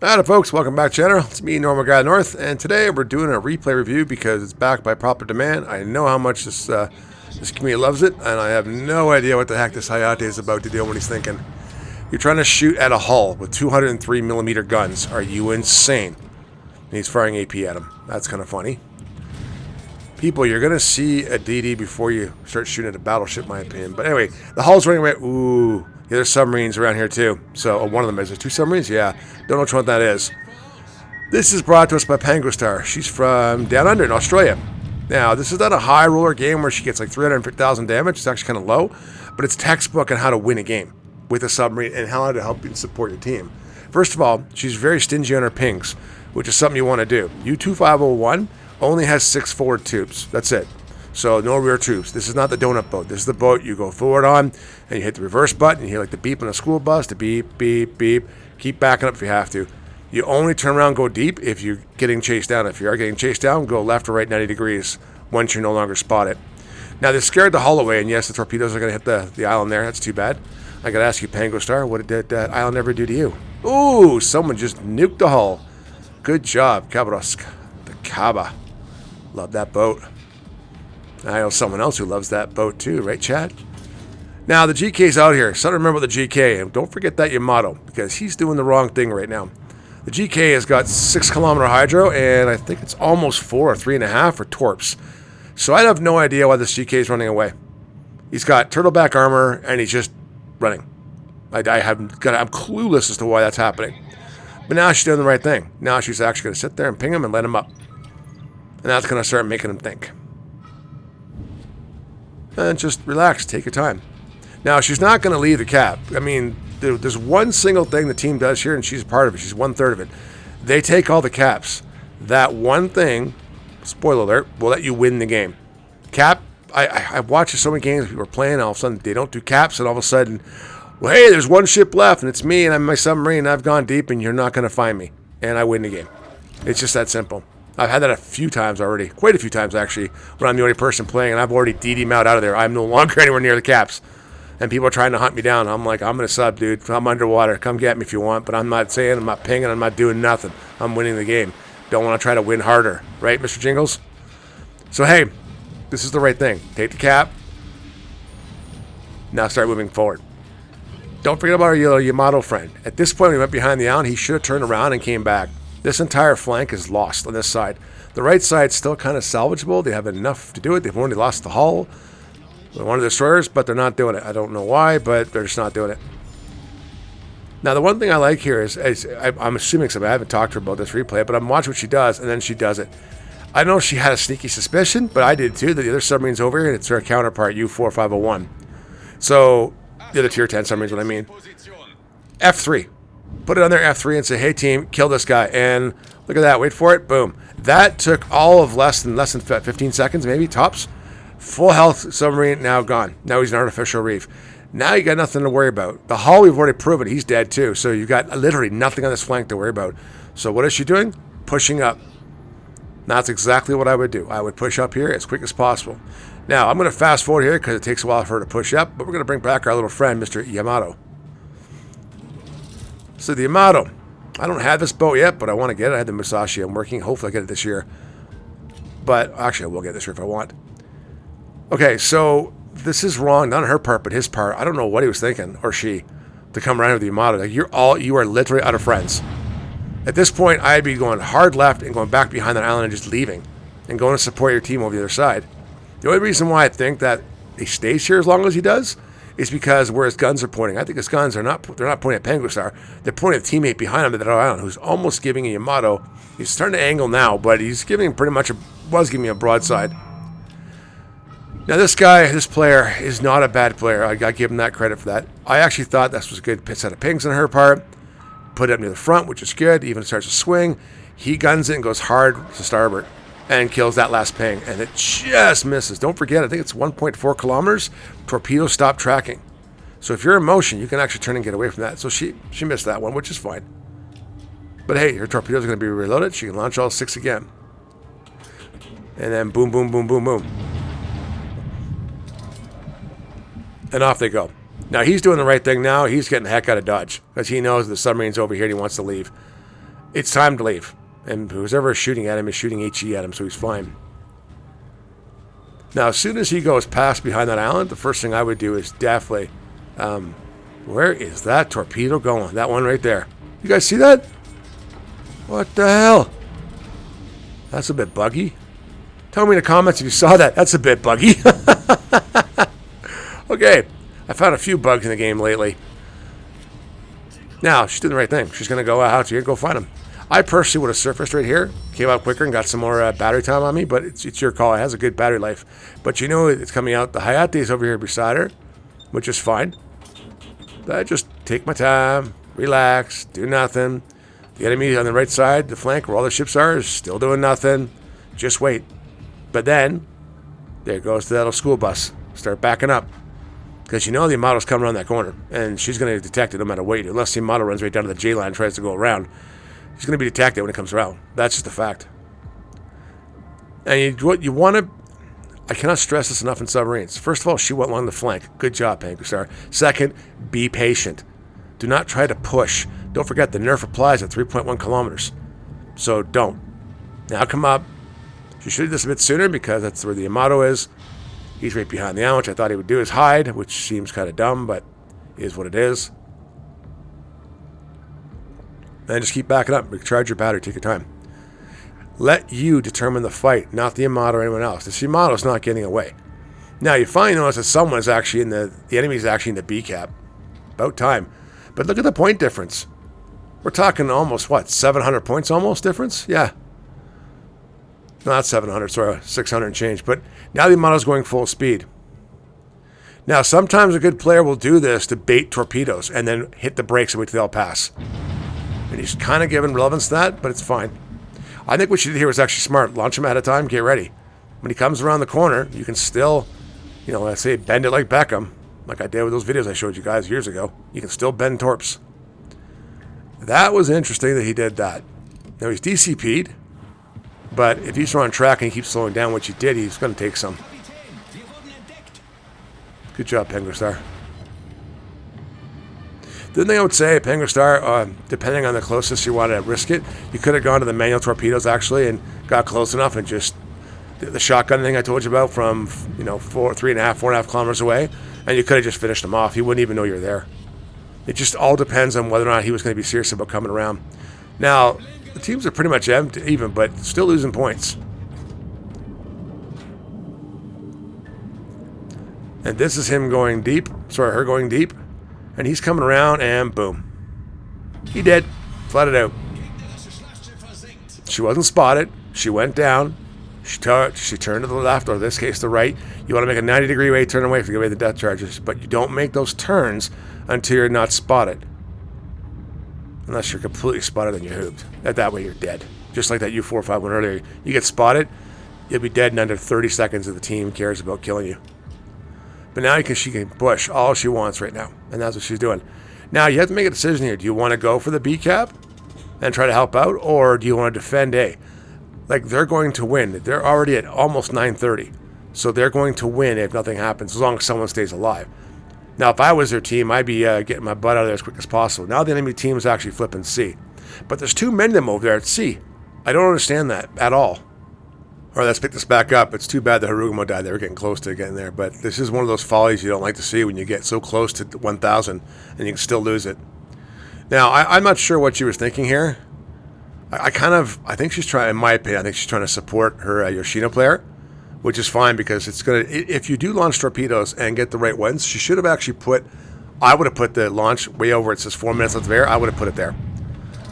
Howdy folks, welcome back channel. It's me, Normal Guy North, and today we're doing a replay review because it's backed by proper demand. I know how much this community loves it, and I have no idea what the heck this Hayate is about to do, what he's thinking. You're trying to shoot at a hull with 203mm guns. Are you insane? And he's firing AP at him. That's kind of funny. People, you're going to see a DD before you start shooting at a battleship, in my opinion. But anyway, the hull's running away. Ooh. Yeah, there's submarines around here too. So one of them is. There's 2 submarines? Yeah. Don't know which one that is. This is brought to us by Pengustar. She's from down under in Australia. Now, this is not a high roller game where she gets like 350,000 damage. It's actually kind of low. But it's textbook on how to win a game with a submarine and how to help you support your team. First of all, she's very stingy on her pings, which is something you want to do. U-2501 only has 6 forward tubes. That's it. So no rear tubes. This is not the donut boat. This is the boat you go forward on, and you hit the reverse button. You hear like the beep on a school bus, the beep, beep, beep. Keep backing up if you have to. You only turn around and go deep if you're getting chased down. If you are getting chased down, go left or right 90 degrees once you're no longer spotted. Now, they scared the hull away, and yes, the torpedoes are going to hit the island there. That's too bad. I got to ask you, Pengustar, what did that island ever do to you? Ooh, someone just nuked the hull. Good job, Cabrosk. The Caba. Love that boat. I know someone else who loves that boat too, right, Chad? Now, the GK's out here. So remember the GK. And don't forget that Yamato, because he's doing the wrong thing right now. The GK has got 6-kilometer hydro, and I think it's almost 4 or 3.5 for torps. So I have no idea why this GK is running away. He's got turtleback armor, and he's just running. I'm clueless as to why that's happening. But now she's doing the right thing. Now she's actually going to sit there and ping him and let him up. And that's going to start making him think. And just relax, take your time. Now, she's not going to leave the cap. I mean, there's one single thing the team does here, and she's a part of it. She's 1/3 of it. They take all the caps. That one thing, spoiler alert, will let you win the game. Cap, I've watched so many games people are playing, all of a sudden they don't do caps, and all of a sudden, well, hey, there's one ship left, and it's me, and I'm my submarine, and I've gone deep, and you're not going to find me. And I win the game. It's just that simple. I've had that a few times already, quite a few times actually, when I'm the only person playing, and I've already DD'd him out of there. I'm no longer anywhere near the caps. And people are trying to hunt me down. I'm like, I'm going to sub, dude. I'm underwater. Come get me if you want. But I'm not saying, I'm not pinging, I'm not doing nothing. I'm winning the game. Don't want to try to win harder. Right, Mr. Jingles? So, hey, this is the right thing. Take the cap. Now start moving forward. Don't forget about our Yamato friend. At this point, when he went behind the island, he should have turned around and came back. This entire flank is lost on this side. The right side's still kind of salvageable. They have enough to do it. They've only lost the hull. One of the destroyers, but they're not doing it. I don't know why, but they're just not doing it. Now, the one thing I like here is I'm assuming, because I haven't talked to her about this replay, but I'm watching what she does, and then she does it. I know she had a sneaky suspicion, but I did too, that the other submarine's over here, and it's her counterpart, U-4501. So, the other tier 10 submarines, what I mean. F3. Put it on their F3 and say, hey, team, kill this guy. And look at that. Wait for it. Boom. That took all of less than 15 seconds, maybe, tops. Full health submarine, now gone. Now he's an artificial reef. Now you got nothing to worry about. The hull, we've already proven he's dead too. So you've got literally nothing on this flank to worry about. So what is she doing? Pushing up. That's exactly what I would do. I would push up here as quick as possible. Now, I'm going to fast forward here because it takes a while for her to push up. But we're going to bring back our little friend, Mr. Yamato. So the Yamato, I don't have this boat yet, but I want to get it. I had the Musashi. I'm working. Hopefully I get it this year. But actually, I will get it this year if I want. Okay, so this is wrong. Not on her part, but his part. I don't know what he was thinking, or she, to come around with the Yamato. Like, you are literally out of friends. At this point, I'd be going hard left and going back behind that island and just leaving and going to support your team over the other side. The only reason why I think that he stays here as long as he does is because where his guns are pointing. I think his guns are they're not pointing at Pengustar. They're pointing at the teammate behind him at that island who's almost giving a Yamato. He's starting to angle now, but he's giving pretty much was giving a broadside. Now this player is not a bad player. I gotta give him that credit for that. I actually thought this was a good set of pings on her part. Put it up near the front, which is good. Even starts to swing. He guns it and goes hard to starboard and kills that last ping, and it just misses. Don't forget, I think it's 1.4 kilometers. Torpedoes stop tracking. So if you're in motion, you can actually turn and get away from that. So she missed that one, which is fine. But hey, her torpedoes are going to be reloaded. She can launch all 6 again. And then boom, boom, boom, boom, boom. And off they go. Now he's doing the right thing now. He's getting the heck out of Dodge because he knows the submarine's over here and he wants to leave. it's time to leave. And whoever's ever shooting at him is shooting HE at him, so he's fine. Now, as soon as he goes past behind that island, the first thing I would do is definitely... where is that torpedo going? That one right there. You guys see that? What the hell? That's a bit buggy. Tell me in the comments if you saw that. That's a bit buggy. Okay, I found a few bugs in the game lately. Now, she's doing the right thing. She's going to go out here and go find them. I personally would have surfaced right here, came out quicker and got some more battery time on me, but it's your call. It has a good battery life. But you know it's coming out. The Hayate is over here beside her, which is fine. I just take my time, relax, do nothing. The enemy on the right side, the flank where all the ships are, is still doing nothing. Just wait. But then, there goes the little school bus. Start backing up. Because you know the Yamato's coming around that corner. And she's going to detect it no matter what you do. Unless the Yamato runs right down to the J line and tries to go around. She's going to be detected when it comes around. That's just a fact. And what you want to... I cannot stress this enough in submarines. First of all, she went along the flank. Good job, Pengustar. Second, be patient. Do not try to push. Don't forget, the nerf applies at 3.1 kilometers. So don't. Now come up. She should have this a bit sooner because that's where the Yamato is. He's right behind the island, which I thought he would do is hide, which seems kind of dumb, but is what it is. And just keep backing up. Recharge your battery. Take your time. Let you determine the fight, not the Yamato or anyone else. The Yamato's not getting away. Now, you finally notice that someone's actually in the enemy's actually in the B cap. About time. But look at the point difference. We're talking almost, what, 700 points almost difference? Yeah. Not 700, sorry, 600 and change. But now the Yamato's going full speed. Now, sometimes a good player will do this to bait torpedoes and then hit the brakes and wait till they all pass. And he's kind of given relevance to that, but it's fine. I think what she did here was actually smart. Launch him ahead of time, get ready. When he comes around the corner, you can still, you know, let's say bend it like Beckham, like I did with those videos I showed you guys years ago. You can still bend torps. That was interesting that he did that. Now, he's DCP'd. But if he's on track and he keeps slowing down, which he did, he's going to take some. Good job, Pengustar. The thing I would say, Pengustar, depending on the closest you want to risk it, you could have gone to the manual torpedoes, actually, and got close enough and just... The shotgun thing I told you about from, you know, 4.5 kilometers away, and you could have just finished him off. He wouldn't even know you're there. It just all depends on whether or not he was going to be serious about coming around. Now... The teams are pretty much even, but still losing points. And this is him going deep. Sorry, her going deep. And he's coming around, and boom. He did. Flooded out. She wasn't spotted. She went down. She turned to the left, or in this case, the right. You want to make a 90-degree right turn away to get away the death charges. But you don't make those turns until you're not spotted. Unless you're completely spotted and you're hooped. That way you're dead. Just like that U-451 earlier. You get spotted, you'll be dead in under 30 seconds if the team cares about killing you. But now she can push all she wants right now. And that's what she's doing. Now you have to make a decision here. Do you want to go for the B cap and try to help out? Or do you want to defend A? Like, they're going to win. They're already at almost 930. So they're going to win if nothing happens, as long as someone stays alive. Now, if I was their team, I'd be getting my butt out of there as quick as possible. Now the enemy team is actually flipping C. But there's too many of them over there at C. I don't understand that at all. All right, let's pick this back up. It's too bad the Harugumo died. They were getting close to getting there. But this is one of those follies you don't like to see when you get so close to 1,000 and you can still lose it. Now, I'm not sure what she was thinking here. I think she's trying, in my opinion, I think she's trying to support her Yoshino player. Which is fine because it's going to... If you do launch torpedoes and get the right ones, she should have actually put... I would have put the launch way over. It says 4 minutes left of air. I would have put it there.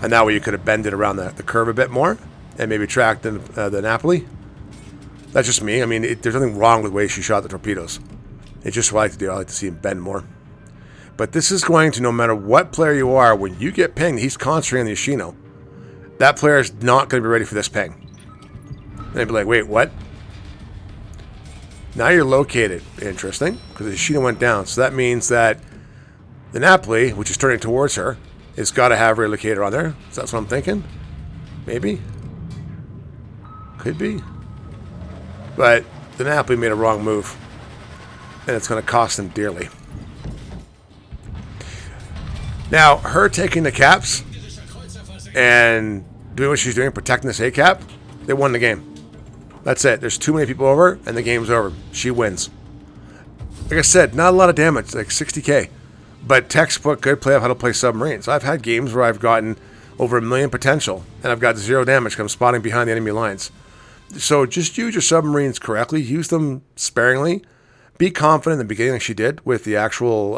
And that way you could have bended around the curve a bit more and maybe tracked the Napoli. That's just me. I mean, there's nothing wrong with the way she shot the torpedoes. It's just what I like to do. I like to see him bend more. But this is going to, no matter what player you are, when you get pinged, he's concentrating on the Yoshino. That player is not going to be ready for this ping. And they'd be like, wait, what? Now you're located. Interesting, because the Yoshino went down. So that means that the Napoli, which is turning towards her, has got to have her locator on there. So that's what I'm thinking. Maybe. Could be. But the Napoli made a wrong move. And it's going to cost them dearly. Now, her taking the caps and doing what she's doing, protecting this A-cap, they won the game. That's it. There's too many people over, and the game's over. She wins. Like I said, not a lot of damage, like 60k. But textbook good play of how to play submarines. I've had games where I've gotten over 1 million potential, and I've got 0 damage because I'm spotting behind the enemy lines. So just use your submarines correctly. Use them sparingly. Be confident in the beginning like she did with the actual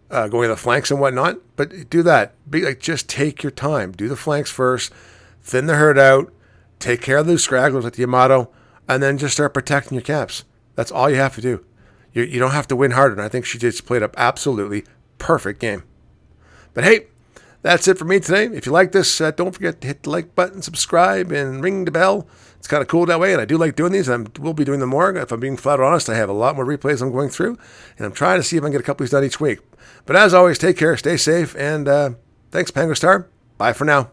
going to the flanks and whatnot. But do that. Just take your time. Do the flanks first. Thin the herd out. Take care of those scragglers like the Yamato. And then just start protecting your caps. That's all you have to do. You don't have to win harder. And I think she just played up absolutely perfect game. But hey, that's it for me today. If you like this, don't forget to hit the like button, subscribe, and ring the bell. It's kind of cool that way, and I do like doing these. I will be doing them more. If I'm being flat honest, I have a lot more replays I'm going through, and I'm trying to see if I can get a couple of these done each week. But as always, take care, stay safe, and thanks, Pengustar. Bye for now.